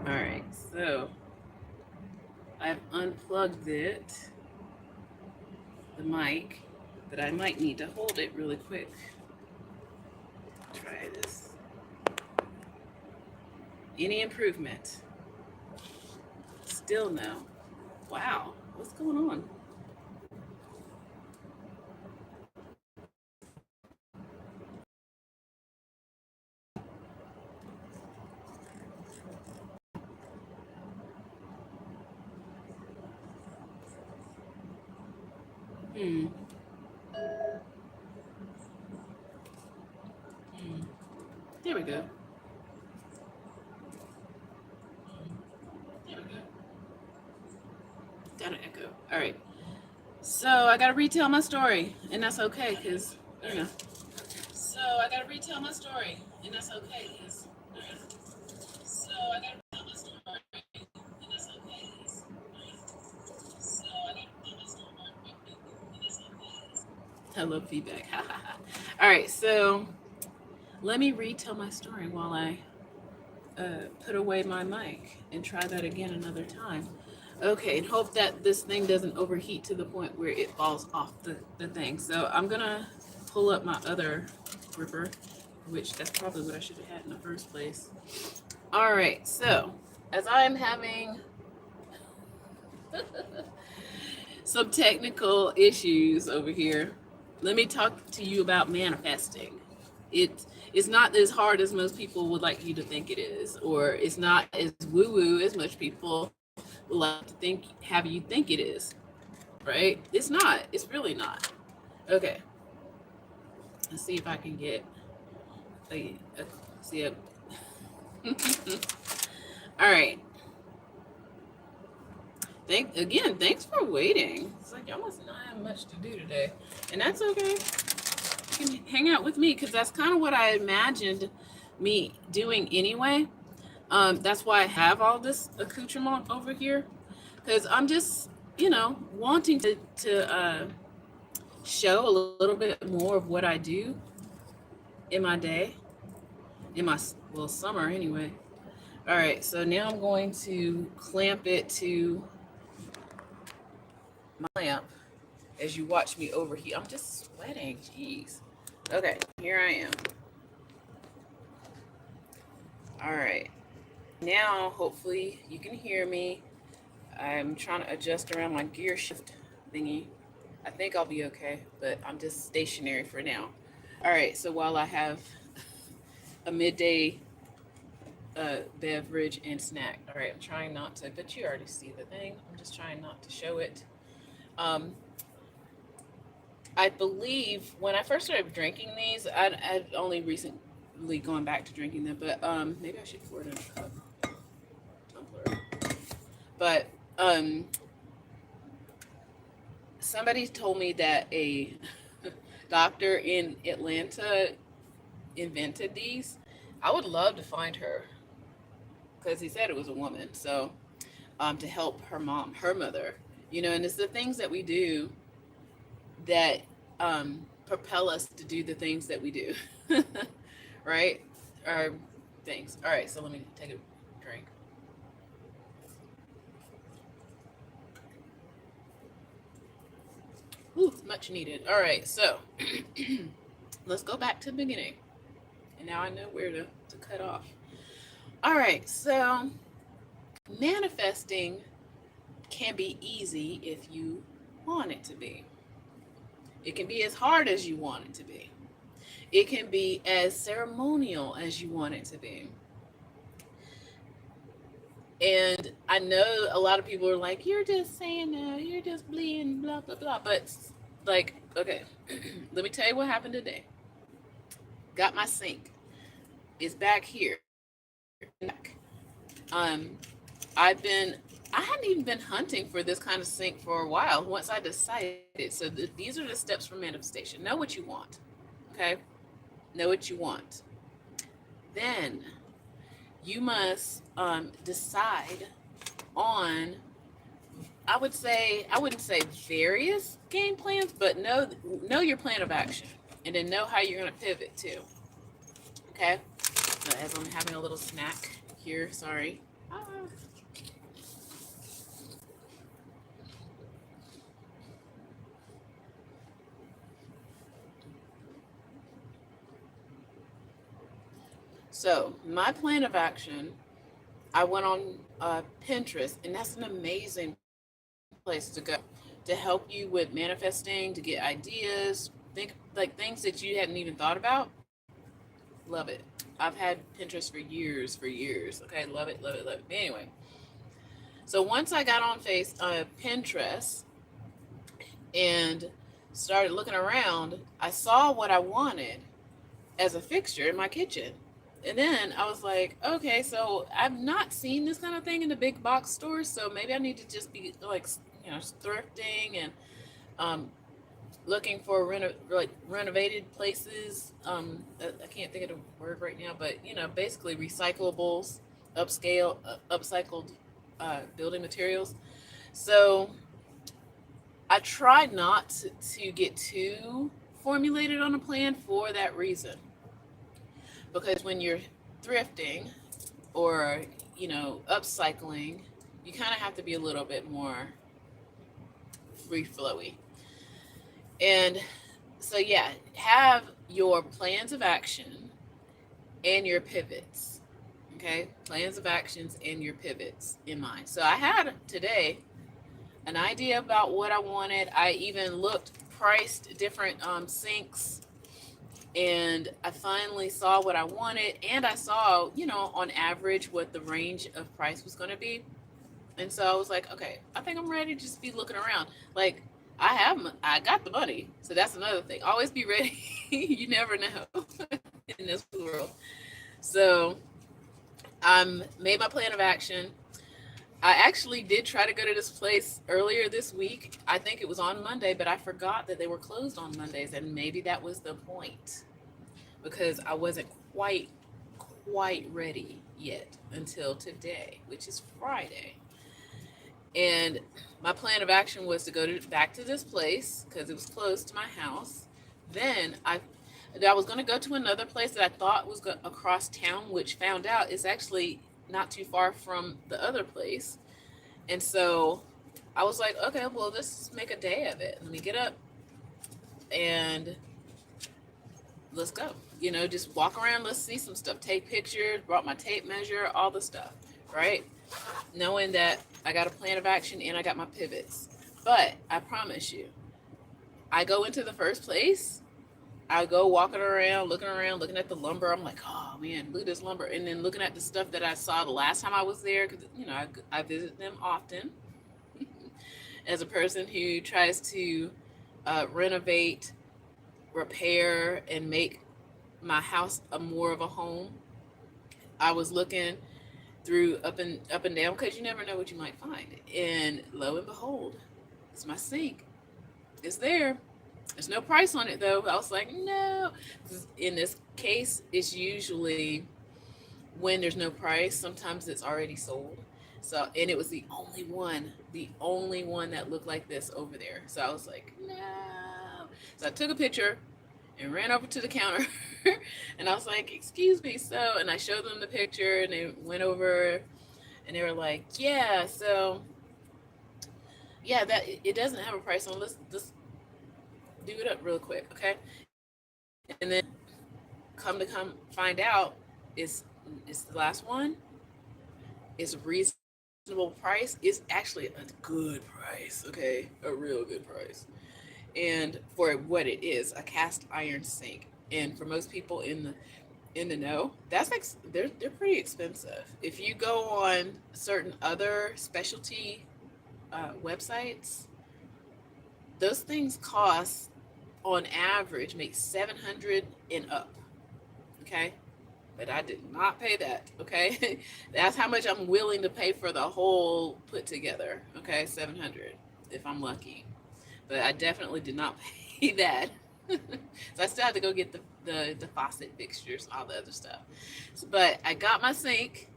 All right, so I've unplugged the mic, but I might need to hold it really quick. Try this. Any improvement? Still no. Wow, what's going on? Hmm. Hmm. There we go. There we go. Got an echo. All right. So I gotta retell my story, and that's okay, cause you know. So I gotta retell my story, and that's okay, cause. So I gotta retell my story, and that's okay, cause. So I gotta retell my story, and that's okay. I love feedback. All right, so let me retell my story while I put away my mic and try that again another time. Okay, and hope that this thing doesn't overheat to the point where it falls off the thing. So I'm gonna pull up my other gripper, which that's probably what I should have had in the first place. All right, so as I'm having some technical issues over here, let me talk to you about manifesting. It's not as hard as most people would like you to think it is, or it's not as woo woo as much people would like to think have you think it is. Right? It's not. It's really not. Okay. Let's see if I can get a see a all right. Thanks for waiting. It's like y'all must not have much to do today. And that's okay. You can hang out with me because that's kind of what I imagined me doing anyway. That's why I have all this accoutrement over here. Because I'm just, wanting to show a little bit more of what I do in my day, in my, well, summer anyway. All right, so now I'm going to clamp it to my lamp as you watch me overheat. I'm just sweating, jeez. Okay, here I am. All right, now hopefully you can hear me. I'm trying to adjust around my gear shift thingy. I think I'll be okay, but I'm just stationary for now. All right, so while I have a midday beverage and snack. All right, I'm trying not to, but you already see the thing. I'm just trying not to show it. Um, I believe when I first started drinking these, I'd only recently gone back to drinking them, but maybe I should pour it in a cup tumbler. But um, somebody told me that a doctor in Atlanta invented these. I would love to find her because he said it was a woman. So to help her mother, and it's the things that we do that propel us to do the things that we do, right? Or things. All right, so let me take a drink. Ooh, much needed. All right, so let's go back to the beginning. And now I know where to cut off. All right, so manifesting can be easy if you want it to be. It can be as hard as you want it to be. It can be as ceremonial as you want it to be. And I know a lot of people are like, you're just saying that, you're just bleeding, blah, blah, blah. But, like, okay, let me tell you what happened today. Got my sink. It's back here. Um, I've been, I hadn't even been hunting for this kind of sink for a while once I decided. So these are the steps for manifestation. Know what you want. Okay? Know what you want. Then you must decide on, I wouldn't say various game plans, but know your plan of action, and then know how you're going to pivot too. Okay. So as I'm having a little snack here, sorry. Ah. So my plan of action, I went on Pinterest, and that's an amazing place to go to help you with manifesting, to get ideas, think like things that you hadn't even thought about. Love it. I've had Pinterest for years. Okay, love it, love it, love it. But anyway, so once I got on Pinterest and started looking around, I saw what I wanted as a fixture in my kitchen. And then I was like, okay, so I've not seen this kind of thing in the big box stores, so maybe I need to just be like, thrifting and um, looking for renovated places. I can't think of the word right now, but basically recyclables, upcycled building materials. So I try not to get too formulated on a plan for that reason, because when you're thrifting or upcycling, you kind of have to be a little bit more free flowy. And so yeah, have your plans of action and your pivots. Okay, plans of actions and your pivots in mind. So I had today an idea about what I wanted. I even priced different sinks, and I finally saw what I wanted, and I saw, on average what the range of price was going to be. And so I was like, okay, I think I'm ready to just be looking around. Like, I got the money, so that's another thing. Always be ready. You never know in this world. So I made my plan of action. I actually did try to go to this place earlier this week. I think it was on Monday, but I forgot that they were closed on Mondays, and maybe that was the point, because I wasn't quite ready yet until today, which is Friday. And my plan of action was to back to this place because it was close to my house. Then I was going to go to another place that I thought was across town, which found out is actually not too far from the other place. And so I was like, okay, well, let's make a day of it. Let me get up and let's go. Just walk around, let's see some stuff, take pictures, brought my tape measure, all the stuff, right? Knowing that I got a plan of action and I got my pivots. But I promise you, I go into the first place, I go walking around, looking at the lumber. I'm like, oh man, look at this lumber. And then looking at the stuff that I saw the last time I was there, because, I visit them often as a person who tries to renovate, repair, and make my house a more of a home. I was looking through up and down because you never know what you might find. And lo and behold, it's my sink. It's there. There's no price on it though. I was like, no. In this case, it's usually when there's no price. Sometimes it's already sold. So, and it was the only one that looked like this over there. So I was like, no. So I took a picture and ran over to the counter and I was like, excuse me. So, and I showed them the picture and they went over and they were like, yeah, so yeah, that it doesn't have a price on. Let's do it up real quick, okay? And then come find out, it's the last one. It's a reasonable price. It's actually a good price, okay? A real good price. And for what it is, a cast iron sink. And for most people in the know, they're pretty expensive. If you go on certain other specialty websites, those things cost on average make 700 and up. Okay, but I did not pay that. Okay, that's how much I'm willing to pay for the whole put together. Okay, 700 if I'm lucky, but I definitely did not pay that. So I still had to go get the faucet fixtures, all the other stuff. So, but I got my sink,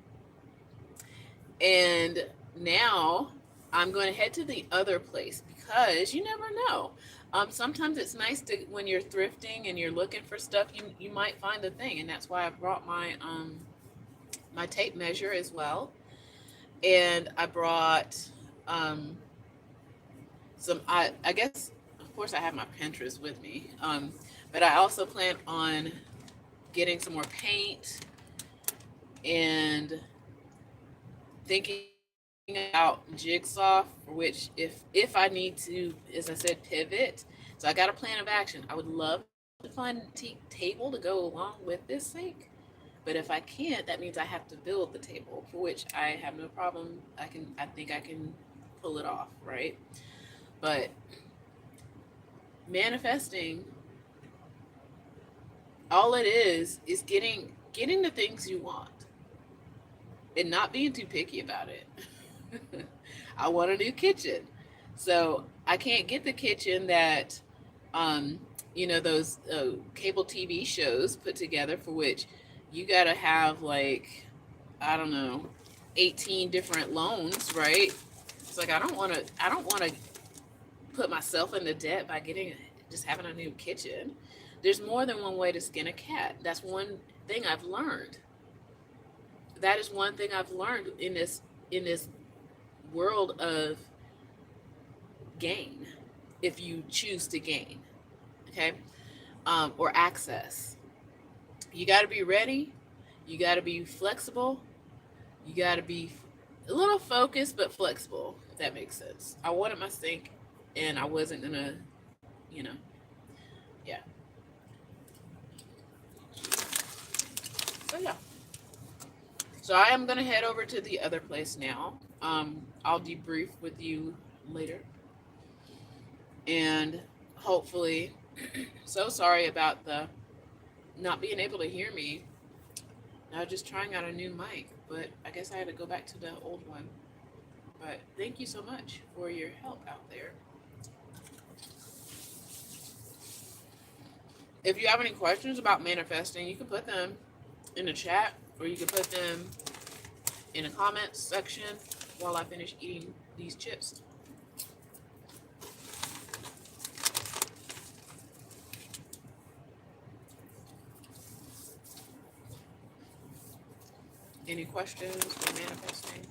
and now I'm going to head to the other place because you never know. Sometimes it's nice to when you're thrifting and you're looking for stuff, you might find a thing, and that's why I brought my my tape measure as well. And I brought um, some. I guess of course I have my Pinterest with me, but I also plan on getting some more paint and thinking about Jigsaw, for which if I need to, as I said, pivot. So I got a plan of action. I would love to find a table to go along with this sink, but if I can't, that means I have to build the table, for which I have no problem. I think I can pull it off, right? But manifesting, all it is getting the things you want and not being too picky about it. I want a new kitchen. So I can't get the kitchen that, um, those cable TV shows put together, for which you got to have like, I don't know, 18 different loans, right? It's like I don't want to put myself into debt by just having a new kitchen. There's more than one way to skin a cat. That's one thing I've learned. That is one thing I've learned in this world of gain, if you choose to gain, okay, or access. You got to be ready. You got to be flexible. You got to be a little focused but flexible, if that makes sense. I wanted my sink, and I wasn't gonna, you know, yeah. So yeah. So I am gonna head over to the other place now. I'll debrief with you later, and hopefully, so sorry about the not being able to hear me. I was just trying out a new mic, but I guess I had to go back to the old one. But thank you so much for your help out there. If you have any questions about manifesting, you can put them in the chat, or you can put them in the comments section while I finish eating these chips. Any questions for manifesting?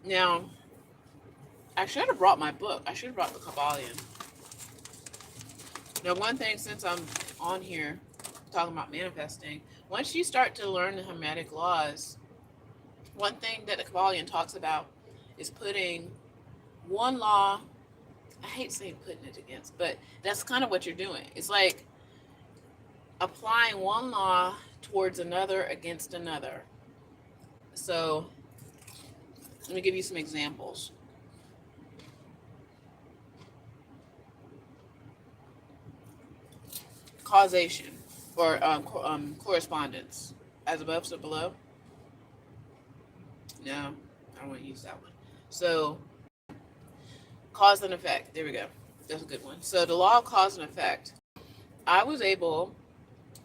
Now, I should have brought my book. I should have brought the Kabbalion. Now, one thing, since I'm on here talking about manifesting, once you start to learn the Hermetic laws, one thing that the Kabbalion talks about is putting one law, I hate saying putting it against, but that's kind of what you're doing. It's like applying one law towards another against another. So let me give you some examples. Causation, or correspondence. As above, so below. No, I don't want to use that one. So cause and effect. There we go. That's a good one. So the law of cause and effect. I was able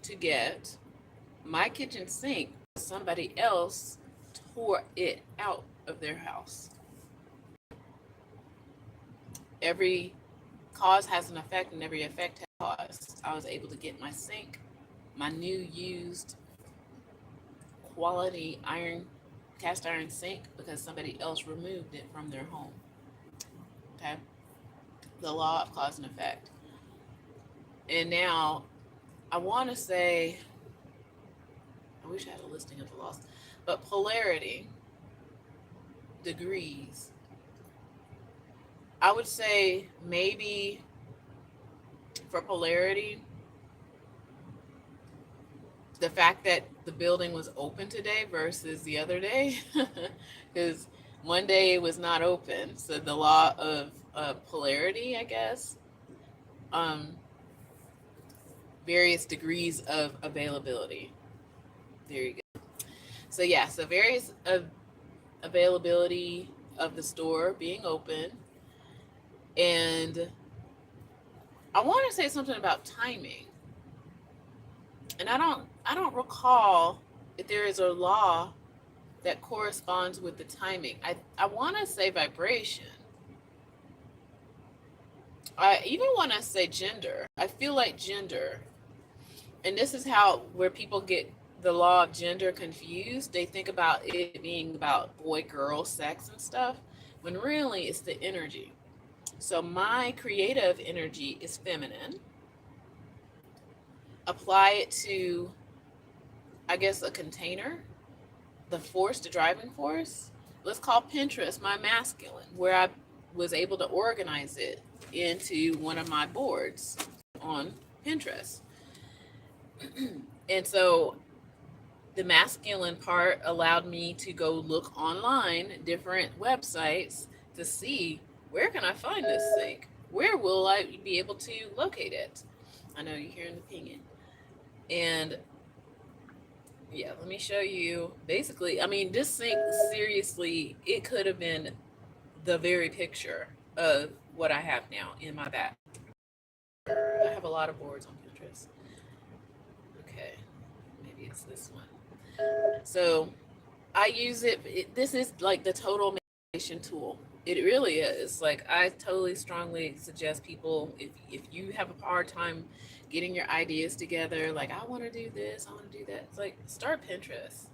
to get my kitchen sink. Somebody else tore it out of their house. Every cause has an effect, and every effect has a cause. I was able to get my sink, my new used quality cast iron sink, because somebody else removed it from their home. Okay? The law of cause and effect. And now I want to say, I wish I had a listing of the laws, but polarity, degrees. I would say maybe for polarity, the fact that the building was open today versus the other day, because one day it was not open. So the law of polarity, I guess, various degrees of availability. There you go. So yeah, so various availability of the store being open. And I want to say something about timing. And I don't recall if there is a law that corresponds with the timing. I want to say vibration. I even want to say gender. I feel like gender. And this is how where people get the law of gender confused. They think about it being about boy girl sex and stuff, when really it's the energy. So my creative energy is feminine. Apply it to, I guess, a container, the force, the driving force. Let's call Pinterest my masculine, where I was able to organize it into one of my boards on Pinterest. And so the masculine part allowed me to go look online, different websites, to see, where can I find this thing? Where will I be able to locate it? I know you're hearing the pinging. And yeah, let me show you. Basically, I mean, this thing, seriously, it could have been the very picture of what I have now in my back. I have a lot of boards on Pinterest. Okay, maybe it's this one. So I use it. This is like the total meditation tool. It really is. Like, I totally strongly suggest people, if you have a hard time getting your ideas together, like, I want to do this, I want to do that. It's like, start Pinterest.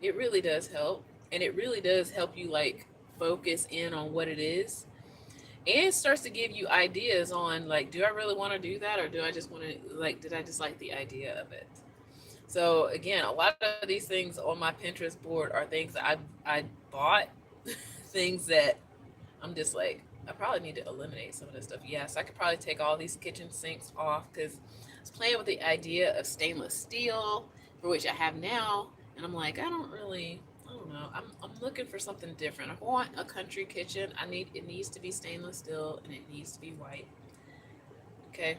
It really does help, and it really does help you like focus in on what it is, and it starts to give you ideas on, like, do I really want to do that, or do I just want to, like, did I just like the idea of it? So again, a lot of these things on my Pinterest board are things that I bought, things that I'm just like, I probably need to eliminate some of this stuff. Yes, I could probably take all these kitchen sinks off, because I was playing with the idea of stainless steel, for which I have now, and I'm like, I don't know. I'm looking for something different. I want a country kitchen. It needs to be stainless steel, and it needs to be white. Okay.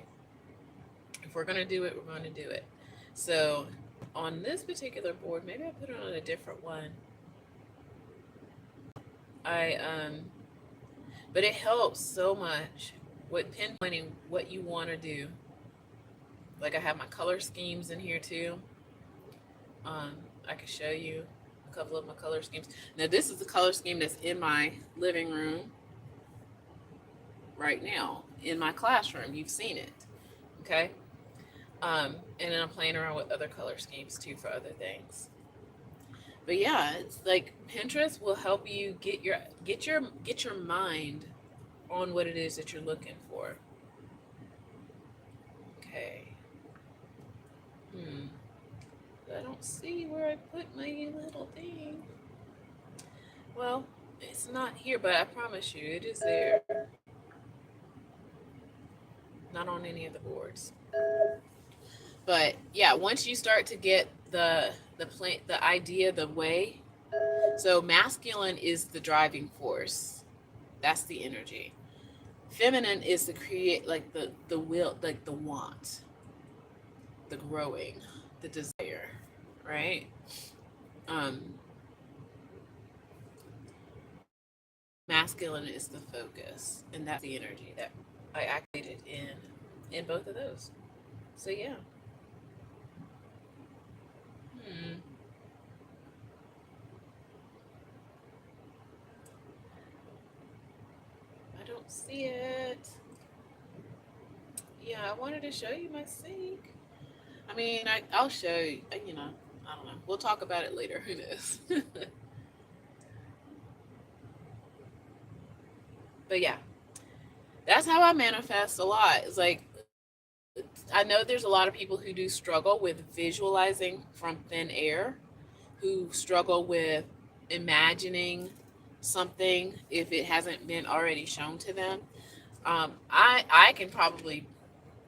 If we're gonna do it, we're going to do it. So on this particular board, maybe I put it on a different one. But it helps so much with pinpointing what you want to do. Like, I have my color schemes in here too. I can show you a couple of my color schemes. Now, this is the color scheme that's in my living room right now, in my classroom. You've seen it, okay? And then I'm playing around with other color schemes too for other things. But yeah, it's like Pinterest will help you get your mind on what it is that you're looking for. Okay. I don't see where I put my little thing. Well, it's not here, but I promise you it is there. Not on any of the boards. But yeah, once you start to get the idea, the way. So masculine is the driving force. That's the energy. Feminine is the create, like the will, like the want, the growing, the desire, right? Masculine is the focus, and that's the energy that I activated in both of those. So yeah. I don't see it. Yeah, I wanted to show you my sink. I mean, I'll show you, I don't know. We'll talk about it later. Who knows? But yeah, that's how I manifest a lot. It's like, I know there's a lot of people who do struggle with visualizing from thin air, who struggle with imagining something if it hasn't been already shown to them. I can probably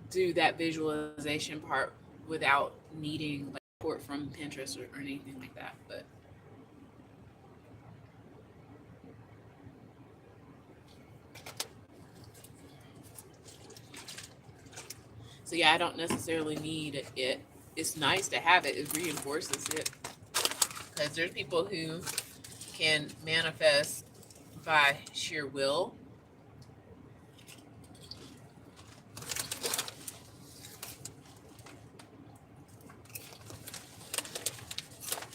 do that visualization part without needing like support from Pinterest or anything like that. But so yeah, I don't necessarily need it. It's nice to have it. It reinforces it, because there's people who can manifest by sheer will.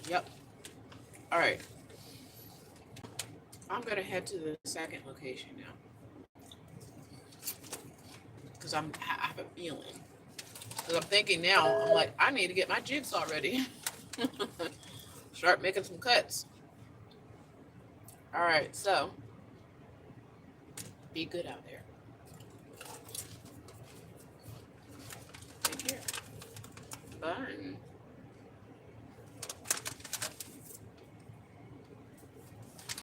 Yep. All right. I'm gonna head to the second location now, because I have a feeling Because I'm thinking now, I'm like, I need to get my jigsaw ready. Start making some cuts. All right, so be good out there. Take care. Bye.